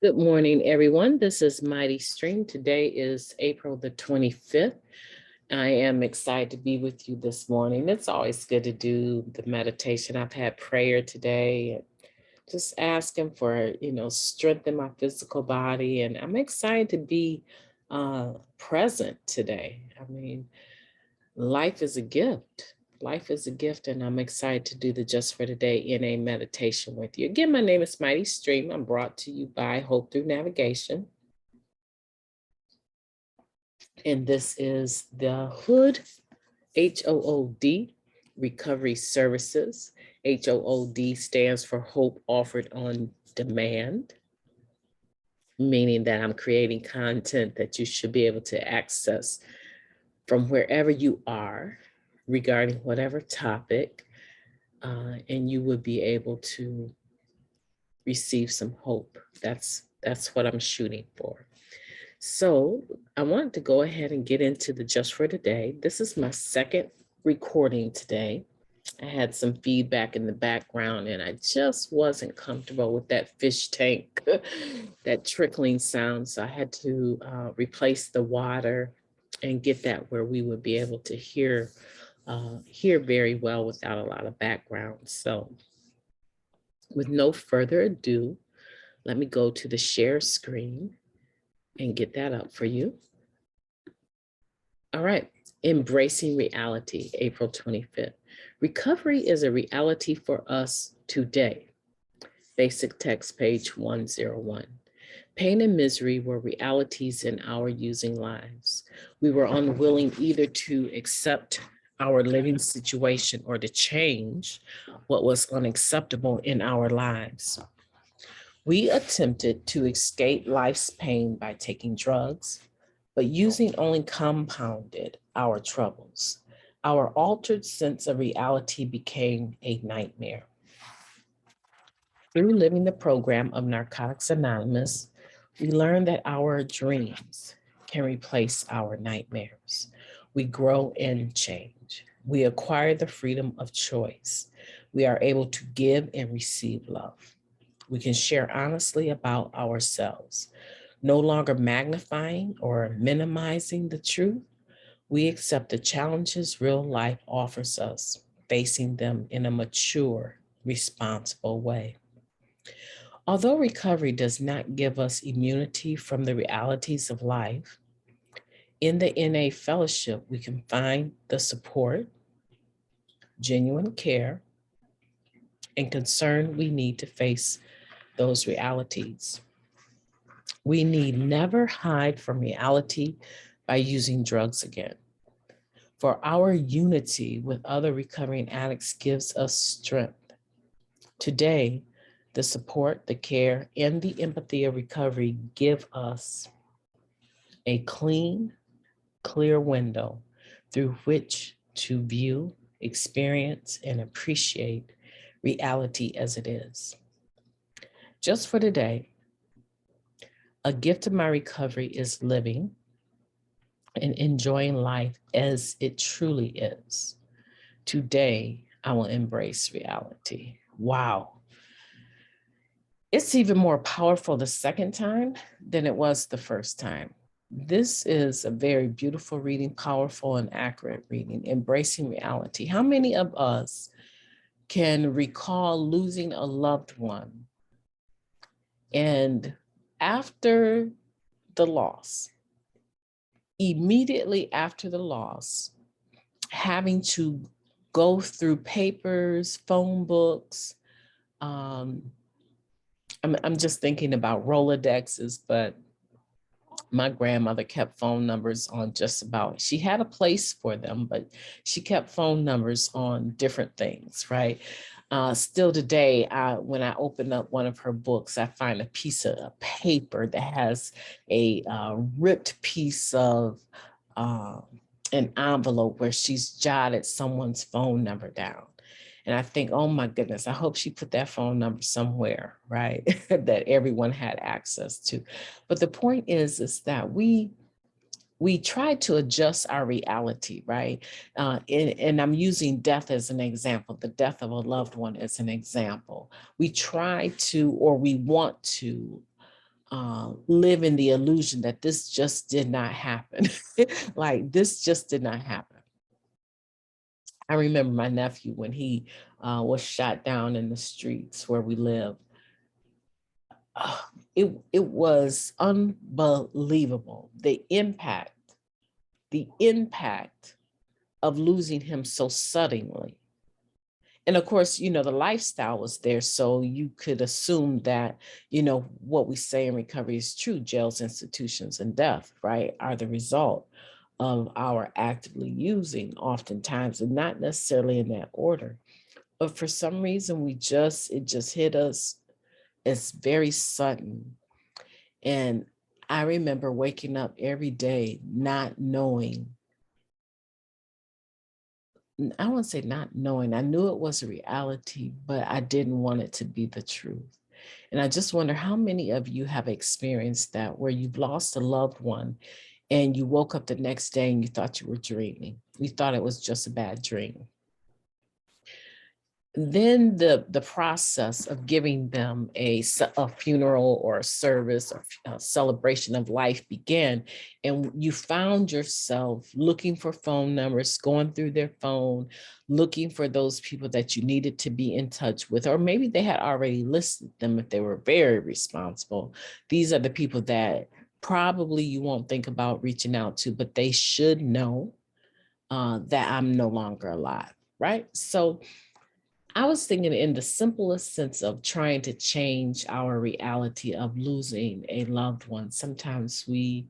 Good morning, everyone. This is MightyStream. Today is April the 25th. I am excited to be with you this morning. It's always good to do the meditation. I've had prayer today, and just asking for, strengthen my physical body. And I'm excited to be present today. I mean, life is a gift. Life is a gift, and I'm excited to do the Just for Today NA meditation with you. Again, my name is MightyStream. I'm brought to you by Hope Through Navigation. And this is the H.O.O.D, H-O-O-D, Recovery Services. H-O-O-D stands for Hope Offered on Demand, meaning that I'm creating content that you should be able to access from wherever you are regarding whatever topic, and you would be able to receive some hope. That's what I'm shooting for. So I wanted to go ahead and get into the Just for Today. This is my second recording today. I had some feedback in the background and I just wasn't comfortable with that fish tank, that trickling sound. So I had to replace the water and get that where we would be able to hear very well without a lot of background. So with no further ado, let me go to the share screen and get that up for you. All right, embracing reality, April 25th. Recovery is a reality for us today. Basic text, page 101. Pain and misery were realities in our using lives. We were unwilling either to accept our living situation or to change what was unacceptable in our lives. We attempted to escape life's pain by taking drugs, but using only compounded our troubles. Our altered sense of reality became a nightmare. Through living the program of Narcotics Anonymous, we learned that our dreams can replace our nightmares. We grow and change. We acquire the freedom of choice. We are able to give and receive love. We can share honestly about ourselves, no longer magnifying or minimizing the truth. We accept the challenges real life offers us, facing them in a mature, responsible way. Although recovery does not give us immunity from the realities of life, in the NA fellowship, we can find the support, genuine care, and concern we need to face those realities. We need never hide from reality by using drugs again. For our unity with other recovering addicts gives us strength. Today, the support, the care, and the empathy of recovery give us a clean, clear window through which to view, experience, and appreciate reality as it is. Just for today, a gift of my recovery is living and enjoying life as it truly is. Today, I will embrace reality. Wow. It's even more powerful the second time than it was the first time. This is a very beautiful reading, powerful and accurate reading, embracing reality. How many of us can recall losing a loved one and after the loss, immediately after the loss, having to go through papers, phone books. I'm just thinking about Rolodexes, but my grandmother kept phone numbers on just about, she had a place for them, but she kept phone numbers on different things, right? Still today, when I open up one of her books, I find a piece of paper that has a ripped piece of an envelope where she's jotted someone's phone number down. And I think, oh my goodness, I hope she put that phone number somewhere, right? That everyone had access to. But the point is that we try to adjust our reality, right? And I'm using death as an example, the death of a loved one as an example. We try to, or we want to live in the illusion that this just did not happen. Like this just did not happen. I remember my nephew when he was shot down in the streets where we live. It was unbelievable. The impact of losing him so suddenly. And of course, you know, the lifestyle was there. So you could assume that, you know, what we say in recovery is true. Jails, institutions, and death, right, are the result of our actively using oftentimes, and not necessarily in that order. But for some reason, it just hit us. It's very sudden. And I remember waking up every day not knowing. I won't say not knowing. I knew it was a reality, but I didn't want it to be the truth. And I just wonder how many of you have experienced that, where you've lost a loved one and you woke up the next day and you thought you were dreaming. You thought it was just a bad dream. Then the process of giving them a funeral or a service or a celebration of life began, and you found yourself looking for phone numbers, going through their phone, looking for those people that you needed to be in touch with, or maybe they had already listed them if they were very responsible. These are the people that probably you won't think about reaching out to, but they should know that I'm no longer alive, right? So I was thinking in the simplest sense of trying to change our reality of losing a loved one. Sometimes we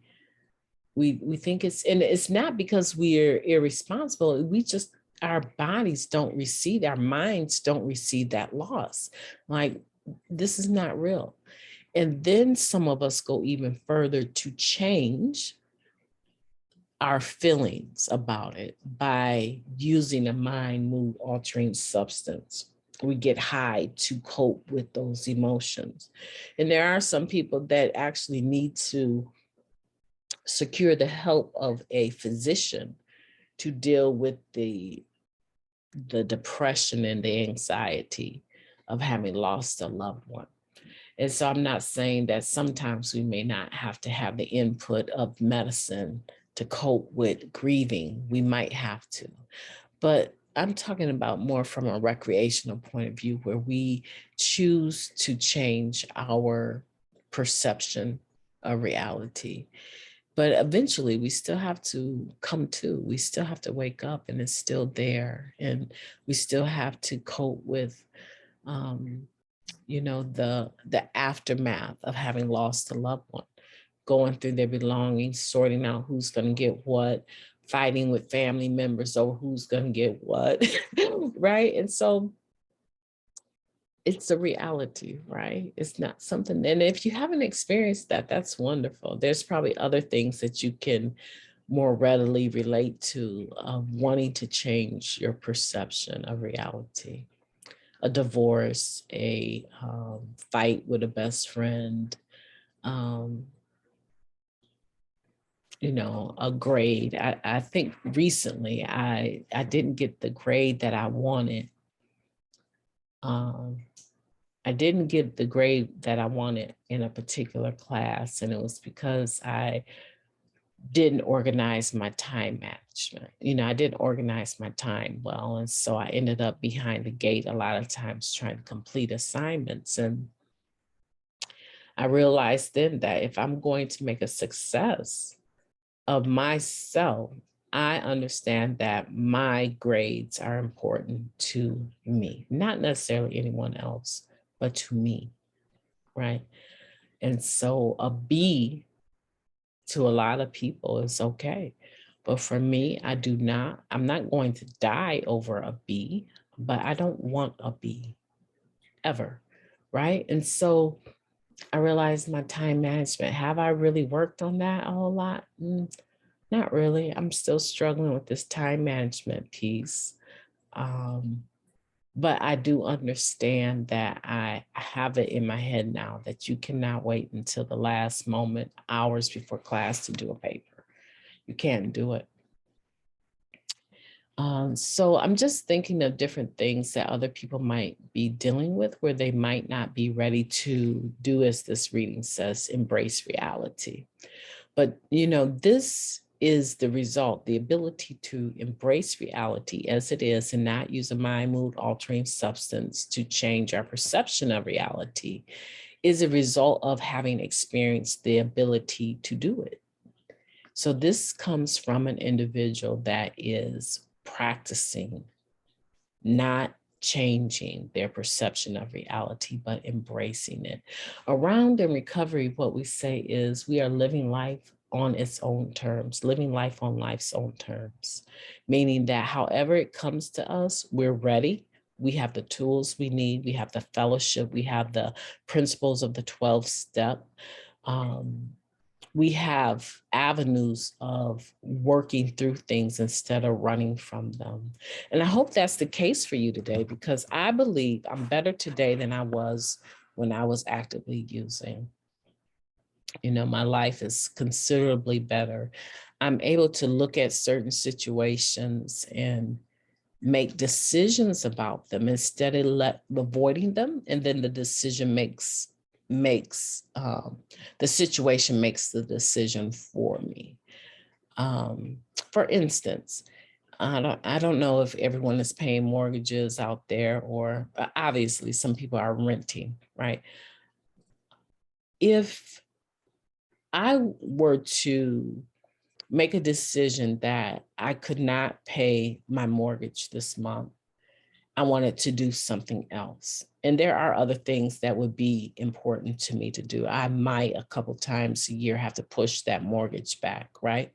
think it's not because we're irresponsible. We just, our bodies don't receive, our minds don't receive that loss. Like, this is not real. And then some of us go even further to change our feelings about it by using a mind mood altering substance. We get high to cope with those emotions. And there are some people that actually need to secure the help of a physician to deal with the depression and the anxiety of having lost a loved one. And so I'm not saying that sometimes we may not have to have the input of medicine to cope with grieving. We might have to, but I'm talking about more from a recreational point of view, where we choose to change our perception of reality. But eventually we still have to come to, we still have to wake up, and it's still there. And we still have to cope with, you know, the aftermath of having lost a loved one, going through their belongings, sorting out who's going to get what, fighting with family members over who's going to get what, right? And so it's a reality, right? It's not something, and if you haven't experienced that, that's wonderful. There's probably other things that you can more readily relate to, wanting to change your perception of reality. A divorce, a fight with a best friend, you know, a grade. I think recently I didn't get the grade that I wanted. I didn't get the grade that I wanted in a particular class, and it was because I didn't organize my time management. You know, I didn't organize my time well, and so I ended up behind the gate a lot of times trying to complete assignments. And I realized then that if I'm going to make a success of myself, I understand that my grades are important to me, not necessarily anyone else, but to me, right? And so a B to a lot of people is okay. But for me, I'm not going to die over a B, but I don't want a B ever, right? And so I realized my time management. Have I really worked on that a whole lot? Not really. I'm still struggling with this time management piece. But I do understand that I have it in my head now that you cannot wait until the last moment, hours before class, to do a paper. You can't do it. So I'm just thinking of different things that other people might be dealing with where they might not be ready to do, as this reading says, embrace reality. But, this is the result, the ability to embrace reality as it is and not use a mind, mood altering substance to change our perception of reality is a result of having experienced the ability to do it. So this comes from an individual that is practicing, not changing their perception of reality, but embracing it. Around in recovery, what we say is we are living life on its own terms, living life on life's own terms, meaning that however it comes to us, we're ready. We have the tools we need. We have the fellowship. We have the principles of the 12 step. We have avenues of working through things instead of running from them. And I hope that's the case for you today, because I believe I'm better today than I was when I was actively using. My life is considerably better. I'm able to look at certain situations and make decisions about them instead of avoiding them, and then the decision makes the situation makes the decision for me. For instance, I don't know if everyone is paying mortgages out there, or obviously some people are renting, right? If I were to make a decision that I could not pay my mortgage this month, I wanted to do something else. And there are other things that would be important to me to do. I might a couple times a year have to push that mortgage back, right?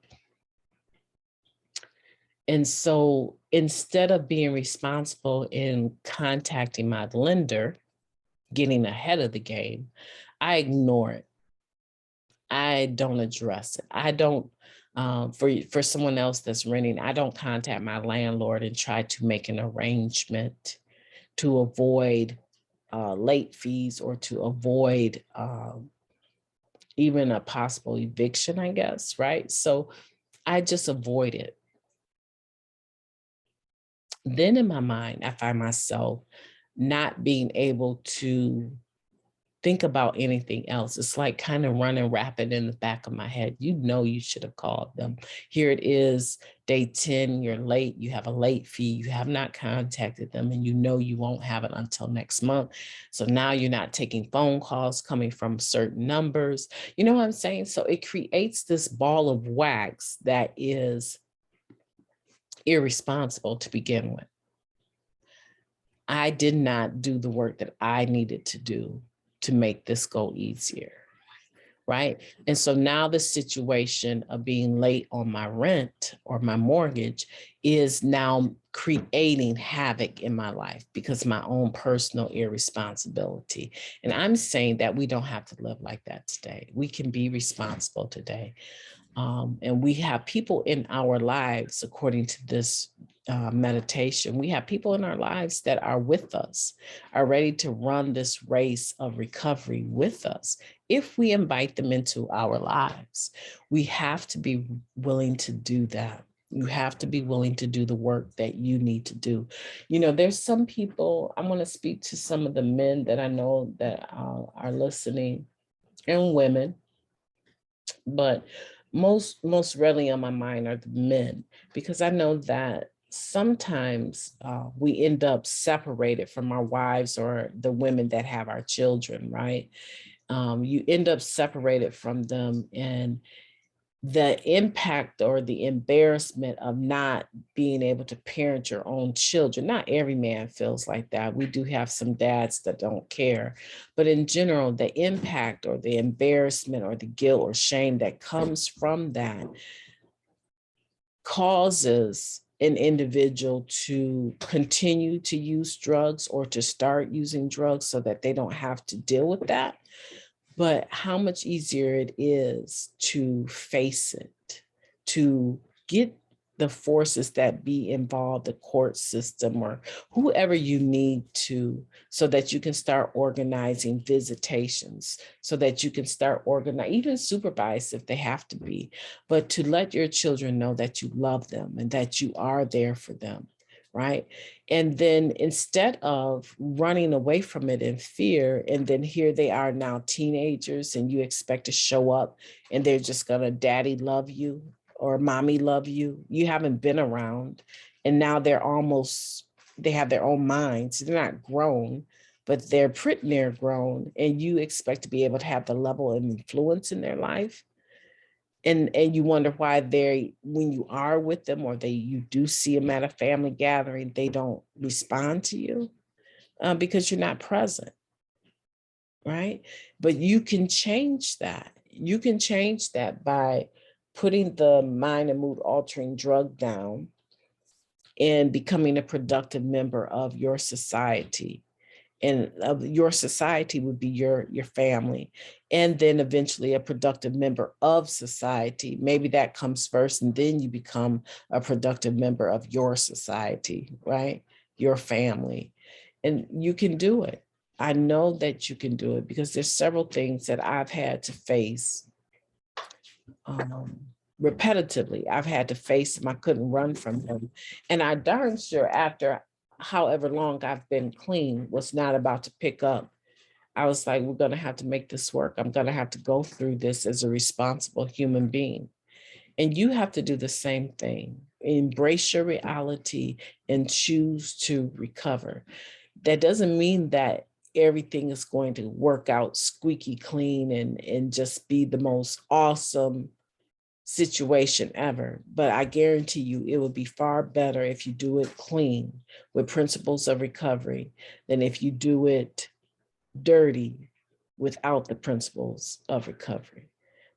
And so instead of being responsible in contacting my lender, getting ahead of the game, I ignore it. I don't address it. I don't, for someone else that's renting, I don't contact my landlord and try to make an arrangement to avoid late fees or to avoid even a possible eviction, I guess, right? So I just avoid it. Then in my mind, I find myself not being able to think about anything else. It's like kind of running rapid in the back of my head. You should have called them. Here it is, day 10, you're late, you have a late fee, you have not contacted them, and you won't have it until next month. So now you're not taking phone calls coming from certain numbers. You know what I'm saying? So it creates this ball of wax that is irresponsible to begin with. I did not do the work that I needed to do to make this go easier, right? And so now the situation of being late on my rent or my mortgage is now creating havoc in my life because of my own personal irresponsibility. And I'm saying that we don't have to live like that today. We can be responsible today. And we have people in our lives, according to this meditation, we have people in our lives that are with us, are ready to run this race of recovery with us. If we invite them into our lives, we have to be willing to do that. You have to be willing to do the work that you need to do. There's some people, I want to speak to some of the men that I know that are listening, and women, but most readily on my mind are the men, because I know that sometimes we end up separated from our wives or the women that have our children, right? You end up separated from them, and the impact or the embarrassment of not being able to parent your own children. Not every man feels like that. We do have some dads that don't care, but in general, the impact or the embarrassment or the guilt or shame that comes from that causes an individual to continue to use drugs or to start using drugs so that they don't have to deal with that. But how much easier it is to face it, to get the forces that be involved, the court system or whoever you need to, so that you can start organizing visitations, so that you can start organizing, even supervise if they have to be, but to let your children know that you love them and that you are there for them, right? And then instead of running away from it in fear, and then here they are now teenagers and you expect to show up and they're just gonna daddy love you or mommy love you. You haven't been around. And now they have their own minds. They're not grown, but they're pretty near grown. And you expect to be able to have the level of influence in their life. And you wonder why when you are with them or you do see them at a family gathering, they don't respond to you because you're not present, right? But you can change that. You can change that by putting the mind and mood altering drug down and becoming a productive member of your society. And of your society would be your family, and then eventually a productive member of society. Maybe that comes first, and then you become a productive member of your society, right? Your family. And you can do it. I know that you can do it because there's several things that I've had to face repetitively. I've had to face them. I couldn't run from them. And I darn sure after however long I've been clean was not about to pick up. I was like, we're going to have to make this work. I'm going to have to go through this as a responsible human being. And you have to do the same thing. Embrace your reality and choose to recover. That doesn't mean that everything is going to work out squeaky clean and just be the most awesome situation ever, but I guarantee you it would be far better if you do it clean with principles of recovery than if you do it dirty without the principles of recovery,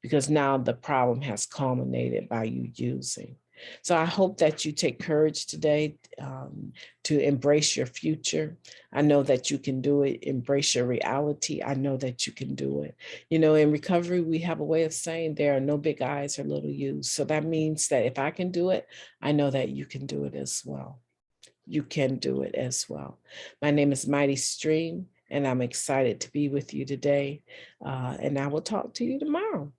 because now the problem has culminated by you using. So I hope that you take courage today to embrace your future. I know that you can do it. Embrace your reality. I know that you can do it. You know, in recovery, we have a way of saying there are no big I's or little U's. So that means that if I can do it, I know that you can do it as well. You can do it as well. My name is MightyStream, and I'm excited to be with you today. And I will talk to you tomorrow.